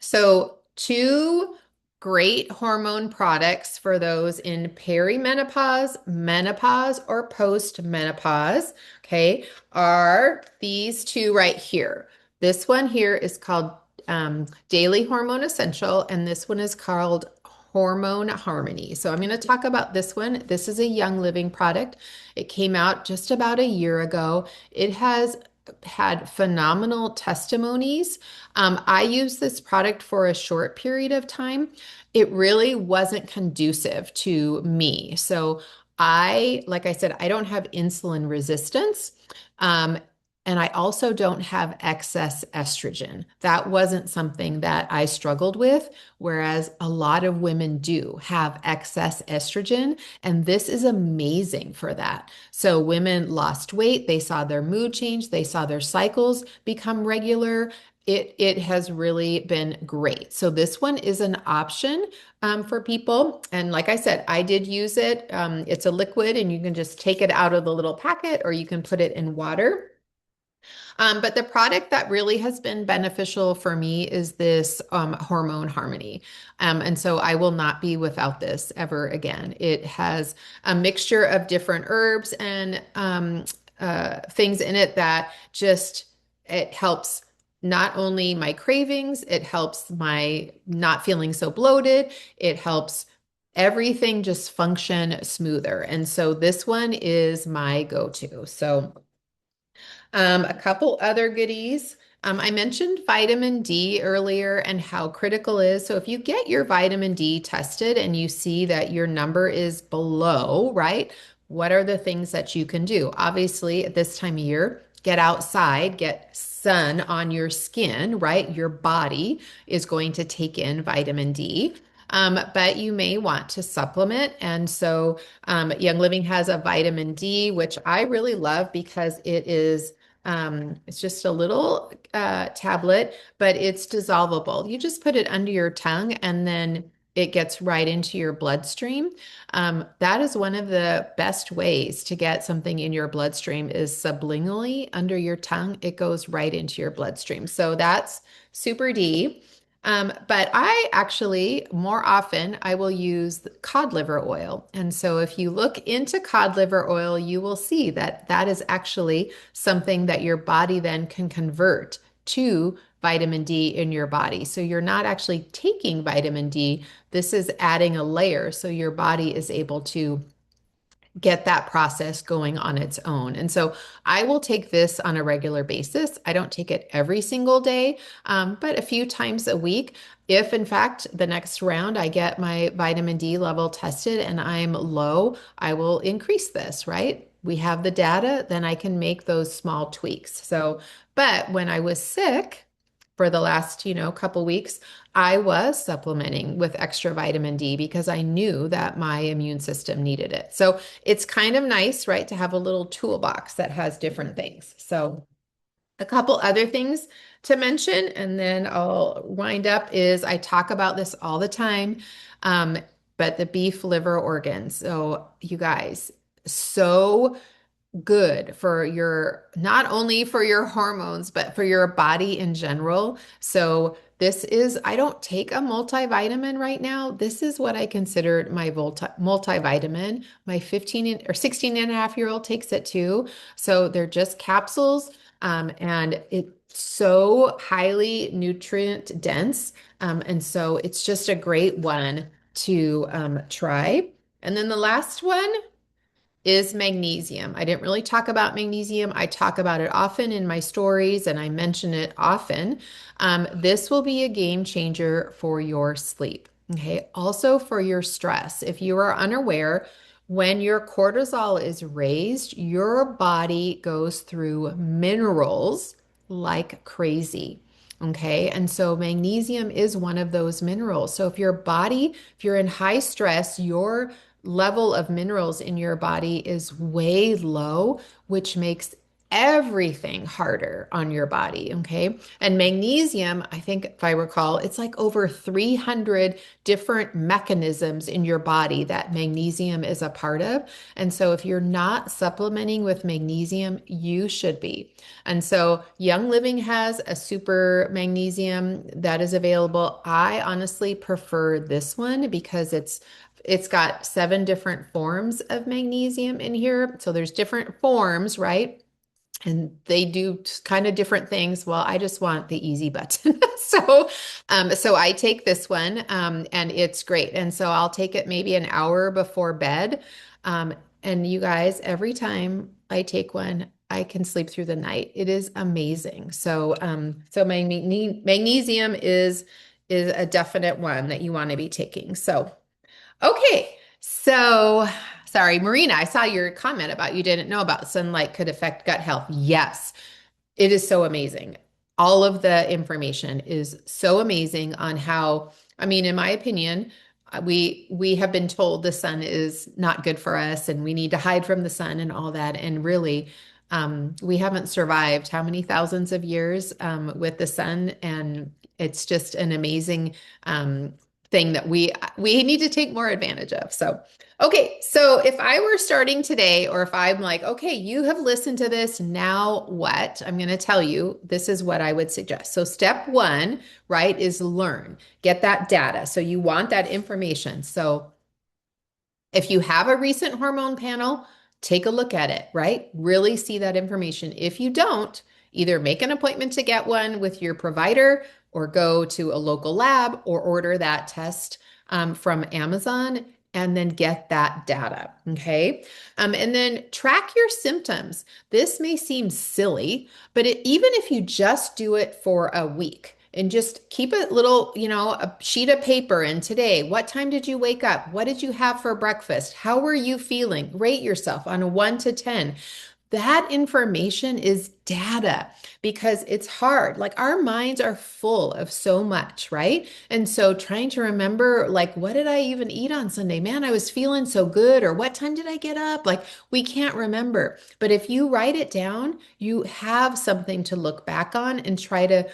so, two great hormone products for those in perimenopause, menopause, or post-menopause, okay, are these two right here. This one here is called Daily Hormone Essential, and this one is called Hormone Harmony. So I'm going to talk about this one. This is a Young Living product. It came out just about a year ago. It has had phenomenal testimonies. I used this product for a short period of time. It really wasn't conducive to me. So like I said, I don't have insulin resistance. Um, and I also don't have excess estrogen. That wasn't something that I struggled with, whereas a lot of women do have excess estrogen, and this is amazing for that. So women lost weight, they saw their mood change, they saw their cycles become regular. It has really been great. So this one is an option for people. And like I said, I did use it. It's a liquid, and you can just take it out of the little packet, or you can put it in water. But the product that really has been beneficial for me is this Hormone Harmony. And so I will not be without this ever again. It has a mixture of different herbs and things in it that just, it helps not only my cravings, it helps my not feeling so bloated, it helps everything just function smoother. And so this one is my go-to. So a couple other goodies. I mentioned vitamin D earlier and how critical it is. So if you get your vitamin D tested and you see that your number is below, right? What are the things that you can do? Obviously, at this time of year, get outside, get sun on your skin, right? Your body is going to take in vitamin D. But you may want to supplement. And so Young Living has a vitamin D, which I really love because it's just a little tablet, but it's dissolvable. You just put it under your tongue and then it gets right into your bloodstream. That is one of the best ways to get something in your bloodstream is subliminally under your tongue. It goes right into your bloodstream. So that's super D. But I actually, more often, I will use cod liver oil. And so if you look into cod liver oil, you will see that that is actually something that your body then can convert to vitamin D in your body. So you're not actually taking vitamin D. This is adding a layer so your body is able to get that process going on its own. And so I will take this on a regular basis. I don't take it every single day, but a few times a week. If in fact the next round I get my vitamin D level tested and I'm low, I will increase this, right? We have the data, then I can make those small tweaks. So, but when I was sick, for the last, couple weeks, I was supplementing with extra vitamin D because I knew that my immune system needed it. So it's kind of nice, right, to have a little toolbox that has different things. So a couple other things to mention, and then I'll wind up is I talk about this all the time, but the beef liver organs. So you guys, so good for your, not only for your hormones, but for your body in general. So this is, I don't take a multivitamin right now. This is what I consider my multivitamin. My 15 or 16 and a half year old takes it too. So they're just capsules. And so highly nutrient dense. And so it's just a great one to try. And then the last one is magnesium. I didn't really talk about magnesium. I talk about it often in my stories and I mention it often. This will be a game changer for your sleep. Okay. Also for your stress. If you are unaware, when your cortisol is raised, your body goes through minerals like crazy. Okay. And so magnesium is one of those minerals. So if you're in high stress, your level of minerals in your body is way low, which makes everything harder on your body. Okay. And magnesium, I think if I recall, it's like over 300 different mechanisms in your body that magnesium is a part of. And so if you're not supplementing with magnesium, you should be. And so Young Living has a super magnesium that is available. I honestly prefer this one because it's got 7 different forms of magnesium in here. So there's different forms, right? And they do kind of different things. Well, I just want the easy button. So I take this one, and it's great. And so I'll take it maybe an hour before bed. Um, and you guys, every time I take one, I can sleep through the night. It is amazing. So magnesium is a definite one that you want to be taking. So okay, so sorry, Marina, I saw your comment about you didn't know about sunlight could affect gut health. Yes, it is so amazing. All of the information is so amazing on how, I mean, in my opinion, we have been told the sun is not good for us and we need to hide from the sun and all that. And really, we haven't survived how many thousands of years with the sun, and it's just an amazing thing that we need to take more advantage of. So okay, so if I were starting today, or if I'm like, okay, you have listened to this, now what? I'm going to tell you, this is what I would suggest. So, step one, right, is learn, get that data. So, you want that information. So, if you have a recent hormone panel, take a look at it, right? Really see that information. If you don't, either make an appointment to get one with your provider or go to a local lab or order that test from Amazon and then get that data. Okay. And then track your symptoms. This may seem silly, but even if you just do it for a week, and just keep a little, a sheet of paper. And today, what time did you wake up? What did you have for breakfast? How were you feeling? Rate yourself on a 1 to 10. That information is data because it's hard. Like our minds are full of so much, right? And so trying to remember, like, what did I even eat on Sunday? Man, I was feeling so good. Or what time did I get up? Like, we can't remember. But if you write it down, you have something to look back on and try to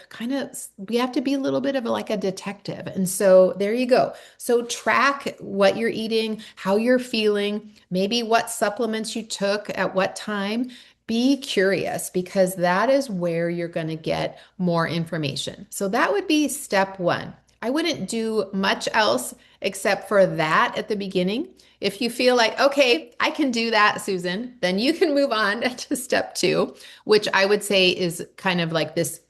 we have to be a little bit of like a detective. And so there you go. So track what you're eating, how you're feeling, maybe what supplements you took at what time. Be curious because that is where you're going to get more information. So that would be step one. I wouldn't do much else except for that at the beginning. If you feel like, okay, I can do that, Susan, then you can move on to step two, which I would say is kind of like this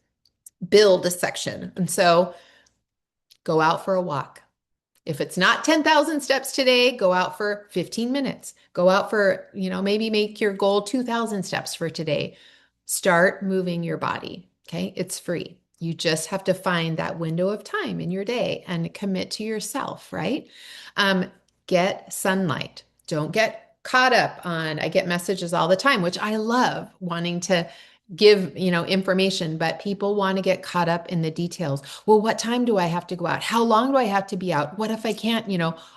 build section. And so go out for a walk. If it's not 10,000 steps today, go out for 15 minutes. Go out for, maybe make your goal 2,000 steps for today. Start moving your body. Okay. It's free. You just have to find that window of time in your day and commit to yourself, right? Um, get sunlight. Don't get caught up on, I get messages all the time, which I love wanting to give, information, but people want to get caught up in the details. Well, what time do I have to go out? How long do I have to be out? What if I can't,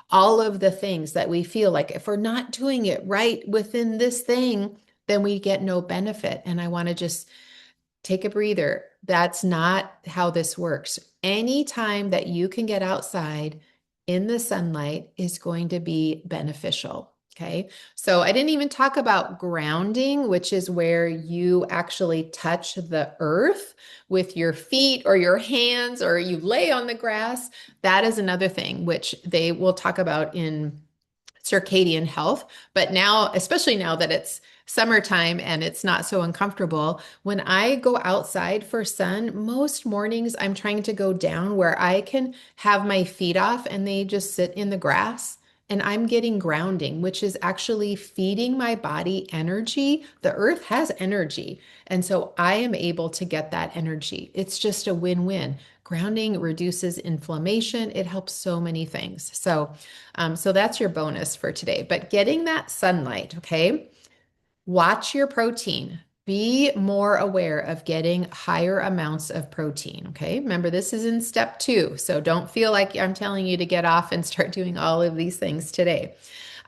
all of the things that we feel like if we're not doing it right within this thing, then we get no benefit. And I want to just take a breather. That's not how this works. Anytime that you can get outside in the sunlight is going to be beneficial. Okay. So I didn't even talk about grounding, which is where you actually touch the earth with your feet or your hands, or you lay on the grass. That is another thing, which they will talk about in circadian health. But now, especially now that it's summertime and it's not so uncomfortable. When I go outside for sun, most mornings I'm trying to go down where I can have my feet off and they just sit in the grass. And I'm getting grounding, which is actually feeding my body energy. The earth has energy. And so I am able to get that energy. It's just a win-win. Grounding reduces inflammation. It helps so many things. So that's your bonus for today. But getting that sunlight, okay? Watch your protein. Be more aware of getting higher amounts of protein. Okay. Remember, this is in step two. So don't feel like I'm telling you to get off and start doing all of these things today.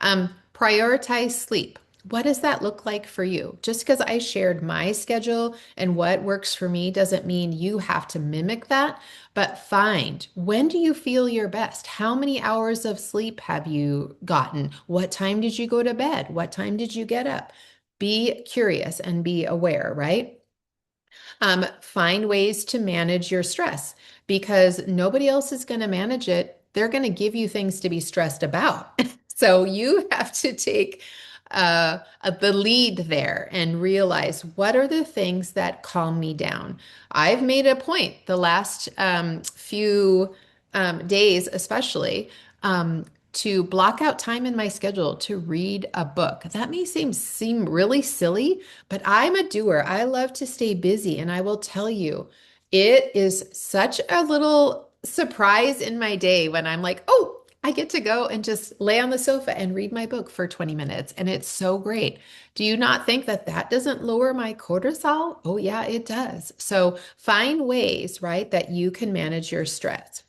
Prioritize sleep. What does that look like for you? Just because I shared my schedule and what works for me doesn't mean you have to mimic that, but find when do you feel your best? How many hours of sleep have you gotten? What time did you go to bed? What time did you get up? Be curious and be aware, right? Find ways to manage your stress because nobody else is going to manage it. They're going to give you things to be stressed about. So you have to take the lead there and realize what are the things that calm me down. I've made a point the last few days, especially. To block out time in my schedule to read a book. That may seem really silly, but I'm a doer. I love to stay busy, and I will tell you, it is such a little surprise in my day when I'm like, oh, I get to go and just lay on the sofa and read my book for 20 minutes, and it's so great. Do you not think that that doesn't lower my cortisol? Oh, yeah, it does. So find ways, right, that you can manage your stress.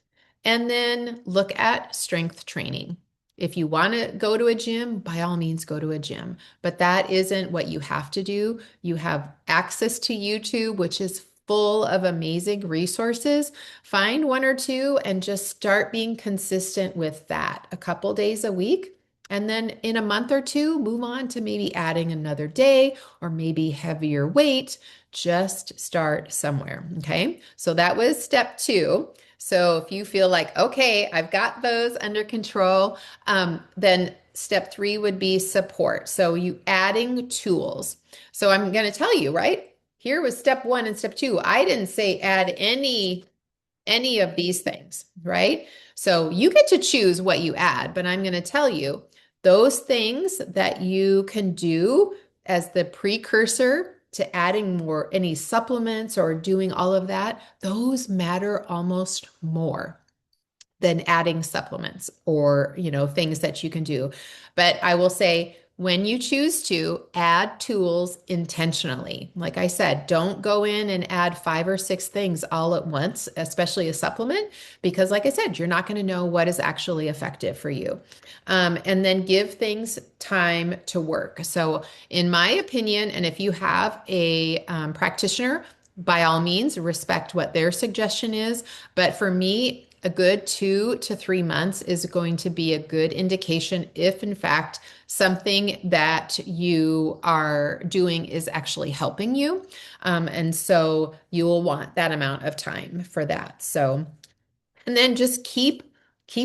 And then look at strength training. If you want to go to a gym, by all means, go to a gym. But that isn't what you have to do. You have access to YouTube, which is full of amazing resources. Find one or two and just start being consistent with that a couple days a week. And then in a month or two, move on to maybe adding another day or maybe heavier weight. Just start somewhere. Okay. So that was step two. So if you feel like, okay, I've got those under control, then step three would be support. So you adding tools. So I'm going to tell you, right? Here was step one and step two. I didn't say add any of these things, right? So you get to choose what you add, but I'm going to tell you those things that you can do as the precursor to adding more any supplements or doing all of that, those matter almost more than adding supplements or, things that you can do. But I will say, when you choose to add tools intentionally, like I said, don't go in and add five or six things all at once, especially a supplement, because like I said, you're not going to know what is actually effective for you. And then give things time to work. So, in my opinion, and if you have a practitioner, by all means, respect what their suggestion is. But for me, a good 2 to 3 months is going to be a good indication if, in fact, something that you are doing is actually helping you. And so you will want that amount of time for that. So, and then just keep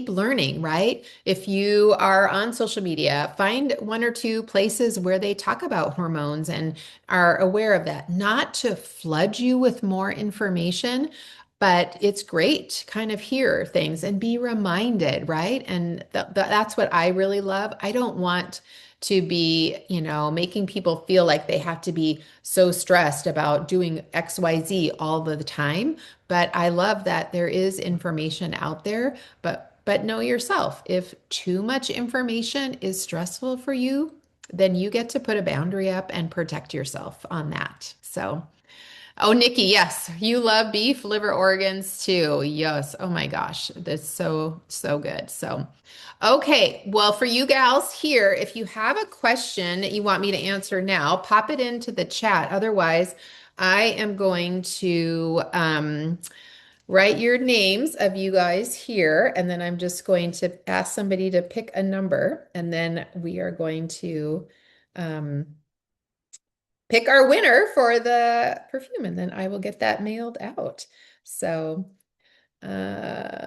learning, right? If you are on social media, find one or two places where they talk about hormones and are aware of that. Not to flood you with more information, but it's great to kind of hear things and be reminded, right? And that's what I really love. I don't want to be, making people feel like they have to be so stressed about doing XYZ all the time. But I love that there is information out there, but know yourself. If too much information is stressful for you, then you get to put a boundary up and protect yourself on that. So, oh, Nikki, yes, you love beef liver organs too. Yes. Oh my gosh, that's so, so good. So, okay. Well, for you gals here, if you have a question that you want me to answer now, pop it into the chat. Otherwise, I am going to write your names of you guys here, and then I'm just going to ask somebody to pick a number, and then we are going to um, pick our winner for the perfume, and then I will get that mailed out. So, uh,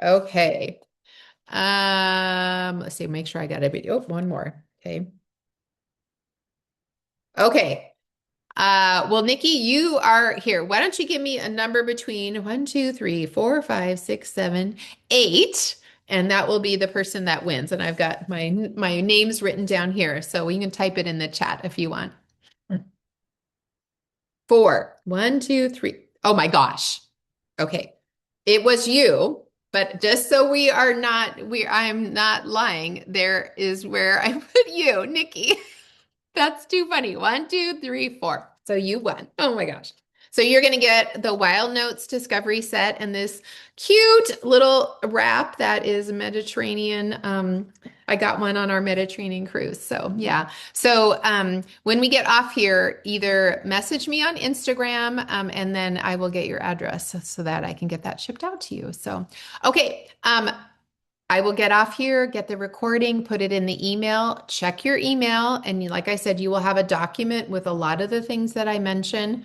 okay. Let's see, make sure I got every, oh, one more. Okay. Okay. Well, Nikki, you are here. Why don't you give me a number between 1, 2, 3, 4, 5, 6, 7, 8, and that will be the person that wins. And I've got my names written down here, so you can type it in the chat if you want. 4. 1, 2, 3. Oh my gosh. Okay. It was you, but just so I'm not lying, there is where I put you, Nikki. That's too funny. 1, 2, 3, 4. So you won. Oh my gosh. So you're going to get the Wild Notes Discovery Set and this cute little wrap that is Mediterranean. I got one on our Mediterranean cruise. So yeah. So when we get off here, either message me on Instagram and then I will get your address so that I can get that shipped out to you. So, okay. I will get off here, get the recording, put it in the email, check your email. And like I said, you will have a document with a lot of the things that I mentioned.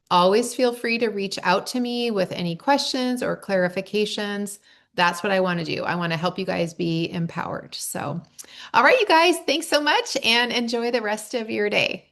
Always feel free to reach out to me with any questions or clarifications. That's what I want to do. I want to help you guys be empowered. So, all right, you guys, thanks so much and enjoy the rest of your day.